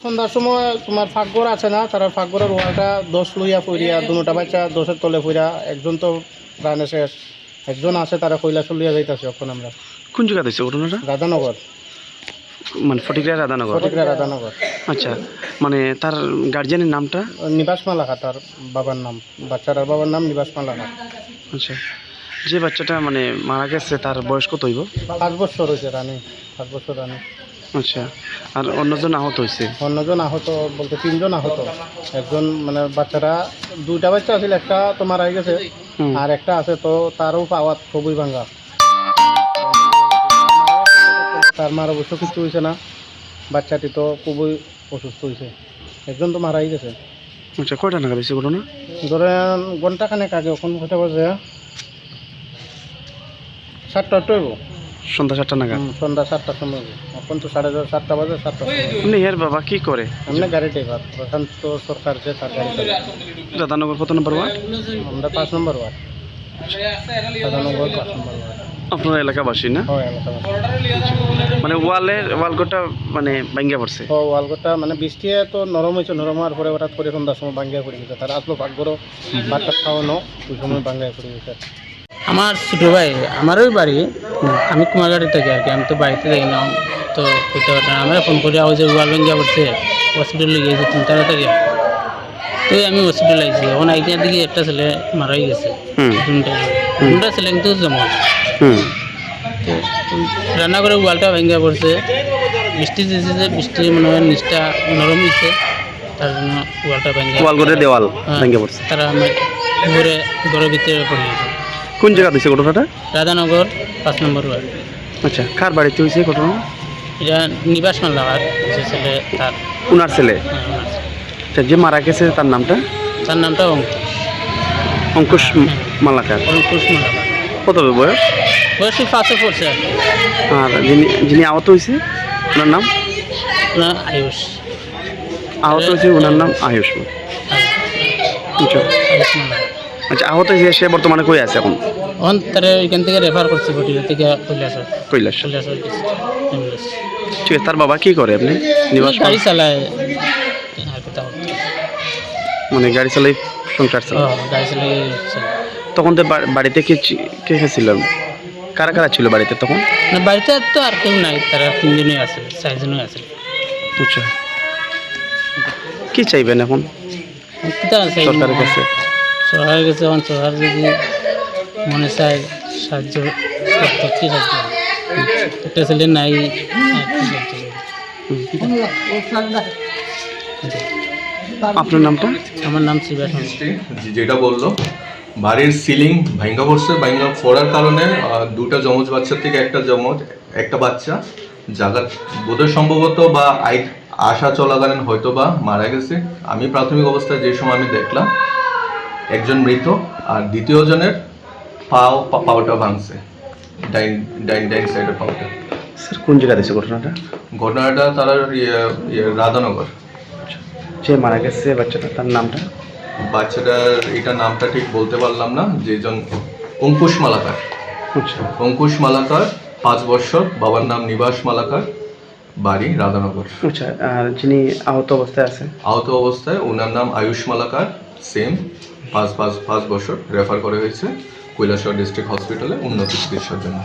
সন্ধ্যার সময় তোমার ফাঁকঘর আছে না, তারা ফাঁকঘরের ওয়ালটা দোষ লইয়া পইরিয়া দুটা বাচ্চা দোষের তলে পইরা একজন তো প্রাণে শেষ, একজন আছে তারা কৈলাস লইয়া যাইতেছে। এখন আমরা কোন জায়গা দিচ্ছে ঘটনাটা? রাধানগর, মানে ফটিকরা রাধানগর। ফটিকরা রাধানগর। আচ্ছা, মানে তার গার্জিয়ানের নামটা? নিবাস মালাকা তার বাবার নাম, বাচ্চাটার বাবার নাম নিবাস মালাকা। আচ্ছা, যে বাচ্চাটা মানে মারা গেছে তার বয়স কত হইব? 5 বছর হয়েছে, রানী 5 বছর রানী। আচ্ছা, আর অন্যজন আহত হয়েছে? অন্যজন আহত বলতে 3 জন আহত। একজন মানে বাচ্চারা 2টা বাচ্চা আছে, একটা তো মারা গেছে আর একটা আছে তো তারও পাওয়া খুবই ভাঙ্গা। তার মার অবশ্য কিছু হয়েছে না, বাচ্চাটি তো খুবই অসুস্থ হয়েছে, একজন তো মারাই গেছে। আচ্ছা, কয়টা নাগাদ হয়েছে ঘটনা? ধরেন ঘন্টাখানেক আগে। এখন কয়টা বাজে? 7টা হইব, সন্ধ্যা 7টা নাগাদ। সন্ধ্যা 7টার সময়। এখন তো 7:30 বাজে, 7টা। আপনি এর বাবা কি করে? আমরা গাড়ি ড্রাইভার, প্রশান্ত সরকার যে তার গাড়ি চালায়। রাধানগর কত নম্বর ওয়ার্ড? আমরা 5 নম্বর ওয়ার্ড, রাধানগর 5 নম্বর ওয়ার্ড। আপনার এলাকাবাসী না? হয় এলাকাবাসী। মানে ওয়ালঘরটা মানে ভাঙ্গা পড়ছে? ও ওয়ালঘরটা মানে বৃষ্টি তো নরম হয়েছে, নরম হওয়ার পরে হঠাৎ করে সন্ধ্যার সময় ভাঙ্গিয়া পড়ে গেছে। তারা আসলো ভাগ্যরও ভাতটা খাওয়ানো, ওই সময় ভাঙ্গিয়া পড়ে গেছে। আমার ছোটো ভাই, আমারই বাড়ি, আমি কুমারগাড়ি থাকি আর কি, আমি তো বাড়িতে থাকি না, তো করতে পারতাম না। আমরা ফোন করে আওয়াজ ওয়াল ভেঙ্গা পড়ছে, হসপিটালে গিয়েছে 3 তাড়াতাড়ি। তো আমি হসপিটাল আইছি, এখন আইতিয়ার দিকে একটা ছেলে মারাই গেছে, দুটা ছেলে কিন্তু জমা। তো রান্না করে ওয়ালটা ভেঙ্গা পড়ছে, বৃষ্টি দিয়েছে যে বৃষ্টি মনে হয় নিচটা নরম হয়েছে, তার জন্য ওয়ালটা ভেঙ্গা, ওয়ালঘরের দেওয়াল ভেঙ্গা পড়ছে। তারা আমার ঘরের ভিতরে পড়ে গেছে। কোন জায়গা দিচ্ছে ঘটনাটা? রাধানগর 5 নম্বর ওয়ার্ড। আচ্ছা, কার বাড়িতে হয়েছে ঘটনা? এটা নিবাস মালাকার যে ছেলে, তার উনার ছেলে। ওনার ছেলে। আচ্ছা, যে মারা গেছে তার নামটা? তার নামটা অঙ্কুশ মালাকার। অঙ্কুশ মালাকার। কত হবে বয়স? বয়সী 5-এ পড়ছে। আর যিনি আহত হয়েছে ওনার নাম? না, আয়ুষ। আহত হয়েছে ওনার নাম আয়ুষ। আচ্ছা, আয়ুষ মালাকার। আচ্ছা, আহত হয়েছে সে বর্তমানে কই আছে এখন? এখন তারা ওইখান থেকে রেফার করছে বটিয়া থেকে কৈলাস। কৈলাসর গেছে অ্যাম্বুলেন্স। ঠিক আছে, তার বাবা কি করে? আপনি নিবাস গাড়ি চালায় আর কি, তাও মানে গাড়ি চালাই সংসার চালায়? গাড়ি চালিয়ে। তখন তো বাড়িতে কে কে ছিল? কারা কারা ছিল বাড়িতে তখন? না, বাড়িতে তো আর কেউ নাই, তারা 3 জনই আছে, 4 জনই আছে। আচ্ছা, কি চাইবেন এখন সরকারের কাছে? সরকারের কাছে এখন সরকার যদি মনে চায় সাহায্য করতে, কি সাহায্য একটা ছেলে নাই, আপনার নামটা? আমার নাম শিবাস। যেটা বললো বাড়ির সিলিং ভাঙ্গা পড়ছে, ভাঙ্গা পড়ার কারণে 2টা যমজ বাচ্চার থেকে একটা বাচ্চা জায়গা বোধহয় সম্ভবত বা আসা চলাকালীন হয়তো বা মারা গেছে। আমি প্রাথমিক অবস্থায় যে সময় আমি দেখলাম একজন মৃত, আর দ্বিতীয় জনের পাওটা ভাঙছে, ডাইন সাইডের পাওটা। স্যার, কোন জায়গা দিয়েছে ঘটনাটা? তারা রাধানগর। যে মারা গেছে বাচ্চাটা, তার নামটা? বাচ্চাটার নামটা ঠিক বলতে পারলাম না। যেজন অঙ্কুশ মালাকার। আচ্ছা, অঙ্কুশ মালাকার, 5 বছর, বাবার নাম নিবাস মালাকার, বাড়ি রাধানগর। আচ্ছা, আর যিনি আহত অবস্থায় আছে? আহত অবস্থায় ওনার নাম আয়ুষ মালাকার, সেম 5 বছর, রেফার করা হয়েছে কৈলাসহর ডিস্ট্রিক্ট হসপিটালে উন্নত চিকিৎসার জন্য।